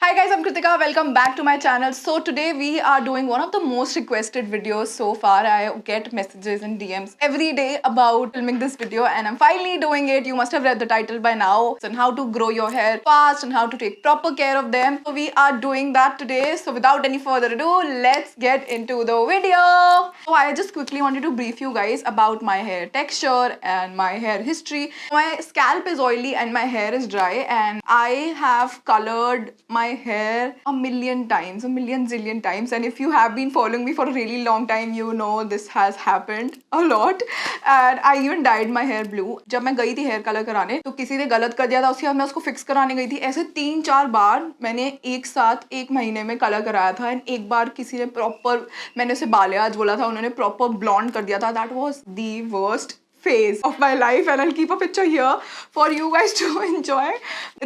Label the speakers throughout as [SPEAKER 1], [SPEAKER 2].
[SPEAKER 1] Hi guys, I'm Kritika. Welcome back to my channel. So today we are doing one of the most requested videos so far. I get messages and DMs every day about filming this video and I'm finally doing it. You must have read the title by now. On how to grow your hair fast and how to take proper care of them. So we are doing that today. So without any further ado, let's get into the video. So I just quickly wanted to brief you guys about my hair texture and my hair history. My scalp is oily and my hair is dry and I have colored my hair a million zillion times, and if you have been following me for a really long time, you know this has happened a lot. And I even dyed my hair blue. जब मैं गई थी hair colour कराने तो किसी ने गलत कर दिया था, उसके बाद मैं उसको फिक्स कराने गई थी. ऐसे 3-4 बार मैंने एक साथ एक महीने में कलर कराया था. एंड एक बार किसी ने प्रॉपर, मैंने उसे बालियाज बोला था, उन्होंने प्रॉपर ब्लॉन्ड कर दिया था. That was the worst phase of my life and I'll keep a picture here for you guys to enjoy.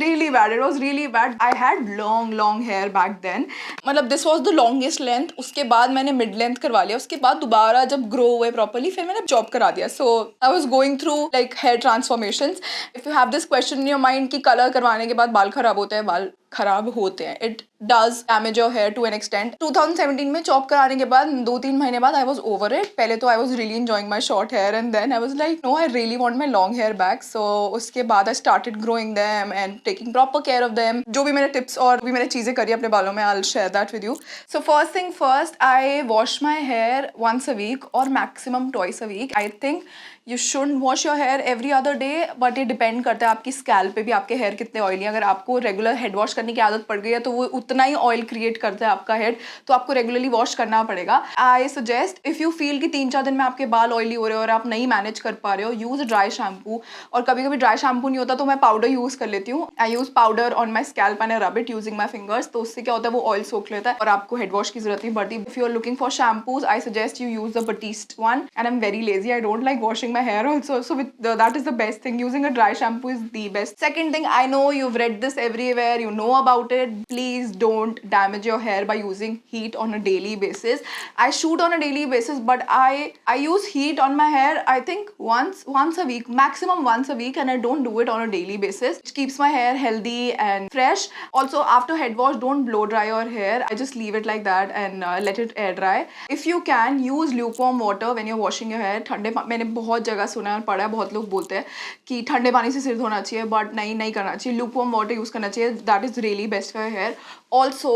[SPEAKER 1] Really bad. It was really bad. I had long hair back then. मतलब this was the longest length. उसके बाद मैंने mid length करवा लिया. उसके बाद दोबारा जब grow हुए properly फिर मैंने chop करा दिया. So I was going through like hair transformations. If you have this question in your mind कि color करवाने के बाद बाल खराब होते हैं, बाल खराब होते हैं. It does damage your hair to an extent. 2017 में चॉप कराने के बाद 2-3 महीने बाद I was over it. पहले तो I was really enjoying my short hair and then I was like no, I really want my long hair back. So उसके बाद I started growing them and taking proper care of them. जो भी मैंने tips और भी मैंने चीज़ें करी अपने बालों में, I'll share that with you. So first thing first, I wash my hair once a week or maximum twice a week. I think you shouldn't wash your hair every other day, but ये depend करता है आपकी scalp पे भी, आपके hair कितने oily. अगर आपको regular head wash करने की आदत पड़ गई है तो वो उतना ही ऑयल क्रिएट करता है आपका हेड, तो आपको रेगुलरली वॉश करना पड़ेगा. I suggest if you feel कि 3-4 दिन में आपके बाल ऑयली हो रहे हो और आप नहीं मैनेज कर पा रहे हो, यूज ड्राई शैम्पू. और कभी कभी ड्राई शैम्पू नहीं होता तो मैं पाउडर यूज कर लेती हूँ. I use powder on my scalp and I rub it using my fingers. तो उससे क्या होता है, वो ऑयल सोख लेता है और आपको हेड वॉश की जरूरत नहीं पड़ती. If you are looking for shampoos, I suggest you use the Batiste one. And I am very lazy, I don't like washing my hair also, so that is the best thing. Using a dry shampoo is the best. Second thing, I know you've read this everywhere, you know about it. Please don't damage your hair by using heat on a daily basis. I shoot on a daily basis, but I use heat on my hair I think once a week, maximum once a week, and I don't do it on a daily basis. It keeps my hair healthy and fresh. Also after head wash, don't blow dry your hair. I just leave it like that and let it air dry. If you can, use lukewarm water when you're washing your hair. ठंडे, मैंने बहुत जगह सुना और पढ़ा है, बहुत लोग बोलते हैं कि ठंडे पानी से सिर धोना चाहिए, बट नहीं करना चाहिए. lukewarm water यूज करना चाहिए. That is really best for your hair. Also,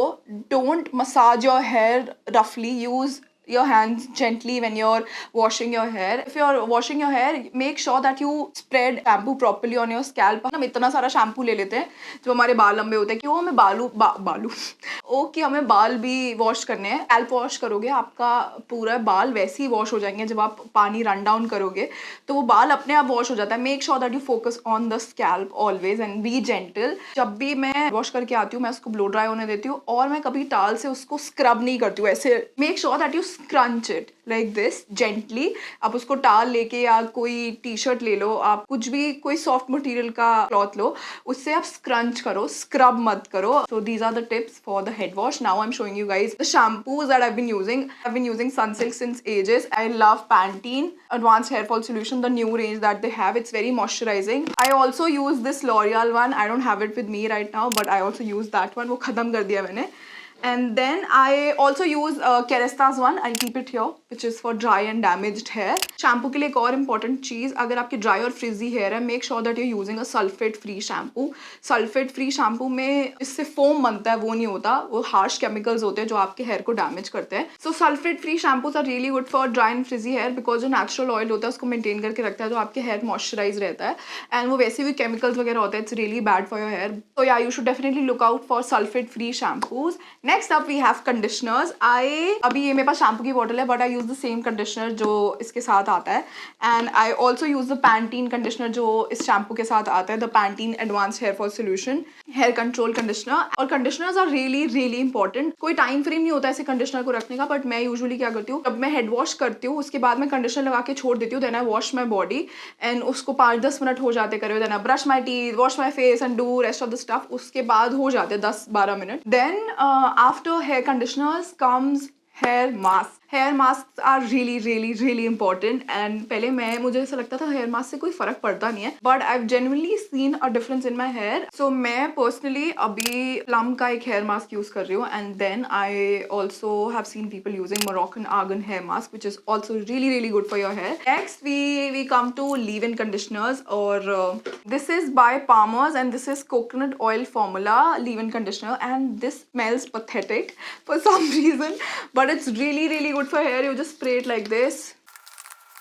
[SPEAKER 1] don't massage your hair roughly. Use your hands gently when you're washing your hair. If you're washing your hair, make sure that you spread shampoo properly on your scalp. हम इतना सारा shampoo ले लेते हैं जब हमारे बाल लंबे होते हैं कि वो हमें बालू कि हमें बाल भी वॉश करने हैं. स्कैल्प वॉश करोगे, आपका पूरा बाल वैसे ही वॉश हो जाएंगे. जब आप पानी रन डाउन करोगे तो वो बाल अपने आप वॉश हो जाता है. Make sure that you focus on the scalp always and B gentle. जब भी मैं वॉश करके आती हूँ, मैं उसको ब्लो ड्राई होने देती हूँ और मैं कभी टाल से उसको स्क्रब नहीं करती हूँ. ऐसे make sure that you scrunch it like this gently. आप उसको टाल लेके या कोई टी शर्ट ले लो, आप कुछ भी, कोई सॉफ्ट मटेरियल का क्लॉथ लो, उससे आप स्क्रंच करो, स्क्रब मत करो. So these are the tips for the head wash. Now I'm showing you guys the shampoos that I've been using. I've been using Sunsilk since ages. I love Pantene Advanced Hair Fall Solution, the new range that they have. It's very moisturizing. I also use this L'Oreal one. I don't have it with me right now, but I also use that one. वो खत्म कर दिया मैंने. And then I also use Kerastase one. I'll keep it here, which is for dry and damaged hair. Shampoo के लिए एक और important चीज़, अगर आपकी dry और frizzy hair है, make sure that you're using a sulfate free shampoo. Sulfate free shampoo में इससे foam बनता है, वो नहीं होता, वो harsh chemicals होते हैं जो आपके hair को damage करते हैं. So sulfate free shampoos are really good for dry and frizzy hair because जो natural oil होता है उसको maintain करके रखता है, जो आपके hair moisturize रहता है. And वो वैसे भी chemicals वगैरह होते हैं, it's really bad for your hair. So yeah, you should definitely look out for sulfate free shampoos. Next up we have conditioners. अभी ये मेरे पास शैम्पू की बॉटल है, but I use the same conditioner जो इसके साथ आता है. And I also use the Pantene conditioner जो इस शैम्पू के साथ आता है, the Pantene Advanced Hair Fall Solution Hair Control Conditioner. और conditioners are really important. कोई टाइम फ्रेम नहीं होता ऐसे कंडीशनर को रखने का, बट मैं यूजुअली क्या करती हूँ, जब मैं हेड वॉश करती हूँ उसके बाद मैं कंडीशनर लगा के छोड़ देती हूँ. Then I wash my body and उसको 5-10 मिनट हो जाते करे. Then I brush my teeth, wash my face and do rest of the stuff. उसके बाद हो जाते 10-12 minute. Then after hair conditioners comes hair mask. Hair mask are really really really important and पहले मुझे ऐसा लगता था हेयर मास्क से कोई फर्क पड़ता नहीं है, but I have genuinely seen a difference in my hair. So मैं पर्सनली अभी प्लम का एक हेयर मास्क यूज कर रही हूँ and then I also have seen people using Moroccan argan hair mask which is also really really good for your hair. Next we come to leave in conditioners और this is by Palmer's and this is coconut oil formula leave-in conditioner and this smells pathetic for some reason, but it's really really good for hair. You just spray it like this.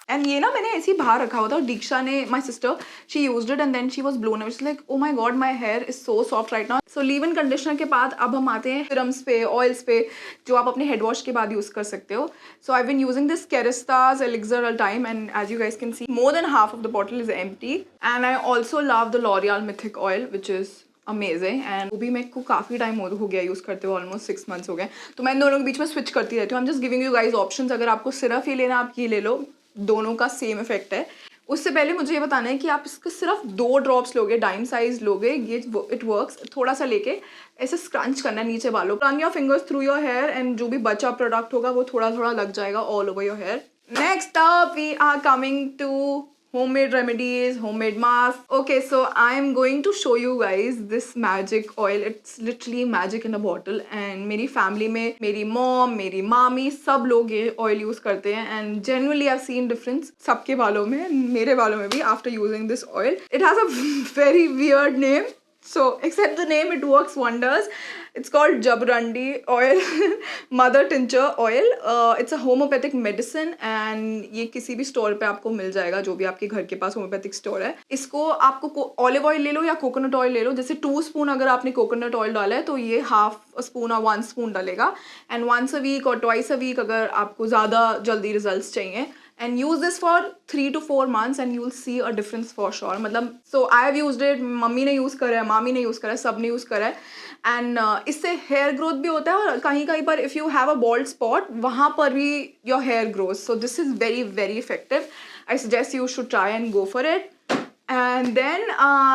[SPEAKER 1] And ये ना मैंने ऐसे ही बाहर रखा हुआ था और दीक्षा ने, my sister, she used it and then she was blown away. It's like oh my God my hair is so soft right now. So leave in conditioner के बाद अब हम आते हैं सीरम्स पे, ऑयल्स पे, जो आप अपने हेड वॉश के बाद यूज कर सकते हो. So I been using this Kerasta's elixir all time and as you guys can see more than half of the bottle is empty. And I also love the L'Oreal Mythic oil which is amazing and वो भी मेरे को काफ़ी time हो गया use करते हुए, almost 6 months हो गए. तो मैं इन दोनों के बीच में स्विच करती रहती हूँ. I am just giving you guys options. अगर आपको सिर्फ ये लेना आप ये ले लो, दोनों का सेम इफेक्ट है. उससे पहले मुझे ये बताना है कि आप इसको सिर्फ 2 ड्रॉप्स लोगे, डाइम साइज लोगे, ये इट वर्क्स. थोड़ा सा लेके ऐसे स्क्रंच करना है नीचे बालों, run your fingers through your hair and जो भी बचा प्रोडक्ट होगा वो थोड़ा थोड़ा लग जाएगा all over your hair. Next up we are coming to homemade remedies, homemade masks. Okay, so I am going to show you guys this magic oil. It's literally magic in a bottle. And मेरी family में मेरी mom, मेरी मामी सब लोग ये oil use करते हैं. And generally I've seen difference सबके बालों में, मेरे बालों में भी after using this oil. It has a very weird name. So accept the name, it works wonders. It's called Jabrandi oil, mother tincture oil. It's a homeopathic medicine and ये किसी भी स्टोर पे आपको मिल जाएगा, जो भी आपके घर के पास होम्योपैथिक स्टोर है. इसको आपको ऑलिव ऑयल ले लो या कोकोनट ऑयल ले लो. जैसे 2 स्पून अगर आपने कोकोनट ऑयल डाला है तो ये हाफ स्पून और 1 स्पून डालेगा. एंड वंस अ वीक और ट्वाइस अ वीक अगर आपको ज़्यादा जल्दी रिजल्ट्स चाहिए. And use this for 3 to 4 months and you'll see a difference for sure. मतलब so I have used it, mummy ने यूज़ करा है, मामी ने यूज़ करा है, सब ने यूज़ करा है. एंड इससे हेयर ग्रोथ भी होता है और कहीं कहीं पर if you have a bald spot वहाँ पर भी your hair growth. So this is very very effective. I suggest you should try and go for it. And then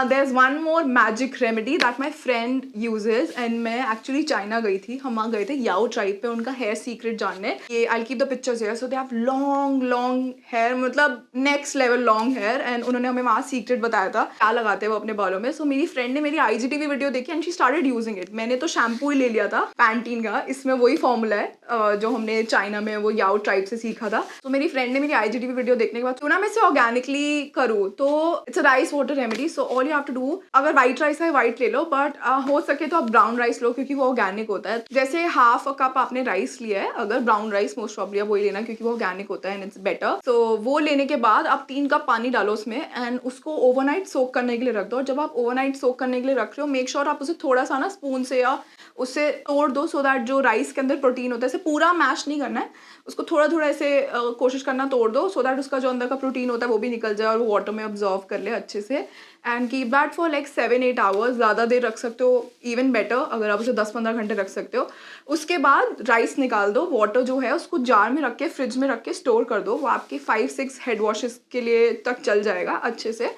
[SPEAKER 1] there's one more magic remedy that my friend uses and मैं actually China गई थी. हम वहाँ गए थे याओ tribe पे उनका हेयर सीक्रेट जानने. ये I'll keep the pictures here. So they have long hair, मतलब next level long hair. and उन्होंने हमें वहाँ सीक्रेट बताया था क्या लगाते हैं वो अपने बालों में. So मेरी फ्रेंड ने मेरी IGTV वीडियो देखी and she started using it. मैंने तो शैम्पू ही ले लिया था पैंटीन का. इसमें वही फॉर्मूला है जो हमने चाइना में वो याओ ट्राइब से सीखा था. तो मेरी फ्रेंड ने मेरी IGTV वीडियो देखने के बाद क्यों ना मैं इसे ऑर्गेनिकली करूँ. तो it's rice water remedy. So all you have to do, अगर व्हाइट राइस है व्हाइट ले लो, बट हो सके तो आप ब्राउन राइस लो क्योंकि वो ऑर्गेनिक होता है. जैसे हाफ अ कप आपने राइस लिया है, अगर ब्राउन राइस मोस्ट प्रॉब्ली वही लेना क्योंकि वो ऑर्गेनिक होता है एंड इट्स बेटर. तो वो लेने के बाद आप 3 कप पानी डालो उसमें एंड उसको ओवरनाइट सोक करने के लिए रख दो. और जब आप ओवरनाइट सोक करने के लिए रख रहे हो मेक श्योर आप उसे थोड़ा सा ना स्पून से या उससे तोड़ दो सो दैट जो राइस के अंदर प्रोटीन होता है, इसे पूरा मैश नहीं करना है, उसको थोड़ा थोड़ा ऐसे कोशिश करना तोड़ दो सो दैट उसका जो अंदर का प्रोटीन होता है वो भी निकल जाए और वो वाटर में ऑब्जॉर्व कर ले अच्छे से. And keep that for like 7-8 hours. ज़्यादा देर रख सकते हो, इवन बेटर अगर आप उसे 10-15 घंटे रख सकते हो. उसके बाद राइस निकाल दो, वाटर जो है उसको जार में रख के फ्रिज में रख के स्टोर कर दो. वो आपके 5-6 हेड वॉशेस के लिए तक चल जाएगा अच्छे से.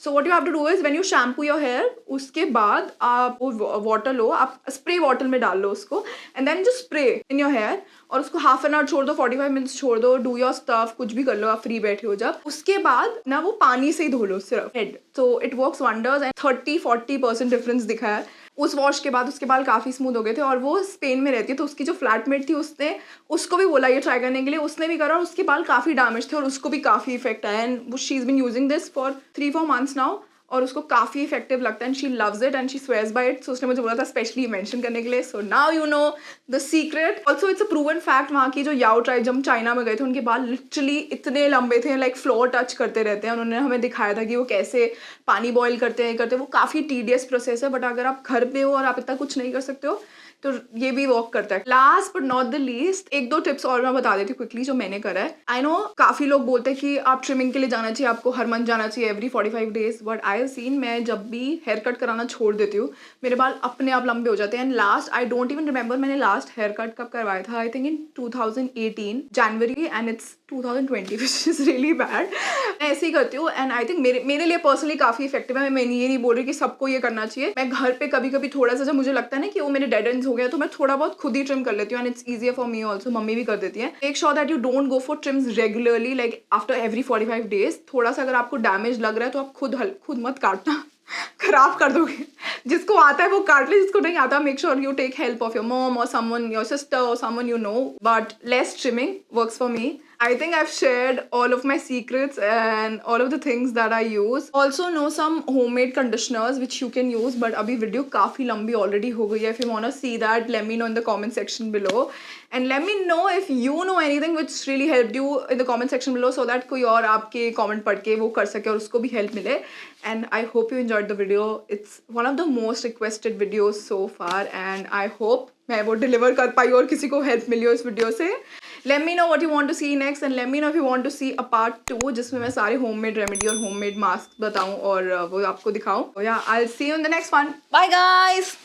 [SPEAKER 1] So what you have to do is when you shampoo your hair, उसके बाद आप वो वाटर लो, आप स्प्रे बॉटल में डाल लो उसको एंड देन जो स्प्रे इन योर हेयर और उसको हाफ एन आवर छोड़ दो, 45 मिनट्स छोड़ दो. डू योर स्टफ, कुछ भी कर लो, आप फ्री बैठे हो जब. उसके बाद ना वो पानी से ही धो लो सिर्फ हेड. तो it works wonders and 30-40% difference दिखा है. उस वॉश के बाद उसके बाल काफ़ी स्मूथ हो गए थे. और वो स्पेन में रहती है तो उसकी जो फ्लैटमेट थी उसने उसको भी बोला ये ट्राई करने के लिए, उसने भी करा और उसके बाल काफ़ी डैमेज थे और उसको भी काफ़ी इफेक्ट आया. And she is been using this for 3-4 months now और उसको काफ़ी इफेक्टिव लगता है and she loves it and she swears by it. So उसने मुझे बोला था स्पेशली मेंशन करने के लिए. So now you know the secret. Also it's a proven fact, वहाँ की जो याओ ट्राइब जब हम चाइना में गए थे उनके बाल लिटरली इतने लंबे थे, लाइक फ्लोर टच करते रहते हैं. उन्होंने हमें दिखाया था कि वो कैसे पानी बॉयल करते हैं वो काफ़ी टीडियस प्रोसेस है. बट अगर आप घर पे हो और आप इतना कुछ नहीं कर सकते हो तो ये भी वर्क करता है. Last but not the least 1-2 tips और मैं बता देती हूँ क्विकली जो मैंने करा है. आई नो काफ़ी लोग बोलते हैं कि आप ट्रिमिंग के लिए जाना चाहिए, आपको हर मंथ जाना चाहिए every 45 days. But I have seen, मैं जब भी हेयर कट कराना छोड़ देती हूँ मेरे बाल अपने आप लंबे हो जाते हैं. And last I don't even remember मैंने लास्ट हेयर कट कब करवाया था. I think in 2018 January and it's 2020 which is really bad. मैं ऐसे ही करती हूँ एंड आई थिंक मेरे लिए पर्सनली काफ़ी इफेक्टिव है. मैं ये नहीं बोल रही कि सबको ये करना चाहिए. मैं घर पे कभी कभी थोड़ा सा जब मुझे लगता है ना कि वो मेरे डेड एंड्स हो गया तो मैं थोड़ा बहुत खुद ही ट्रिम कर लेती हूँ. And it's easier for me also. Mummy भी कर देती है. Make sure that you don't go for TRIMS regularly like after every 45 days. थोड़ा सा अगर आपको डैमेज लग रहा है तो आप खुद मत काटना. खराब कर दोगे. जिसको आता है वो काट ले, जिसको नहीं आता make sure you take help of your mom और समवन, योर सिस्टर और someone you know. But less trimming works for me. I think I've shared all of my secrets and all of the things that I use. Also know some homemade conditioners which you can use. But अभी video काफ़ी लंबी already हो गई है. If you wanna see that, let me know in the comment section below. And let me know if you know anything which really helped you in the comment section below so that कोई और आपके comment पढ़ के वो कर सके और उसको भी help मिले. And I hope you enjoyed the video. It's one of the most requested videos so far and I hope मैं वो deliver कर पाई और किसी को help मिली हो इस वीडियो से. Let me know what you want to see next and let me know if you want to see a part 2 जिसमें मैं सारे homemade remedy और homemade masks बताऊँ और वो आपको दिखाऊँ. So yeah, I'll see you in the next one. Bye guys!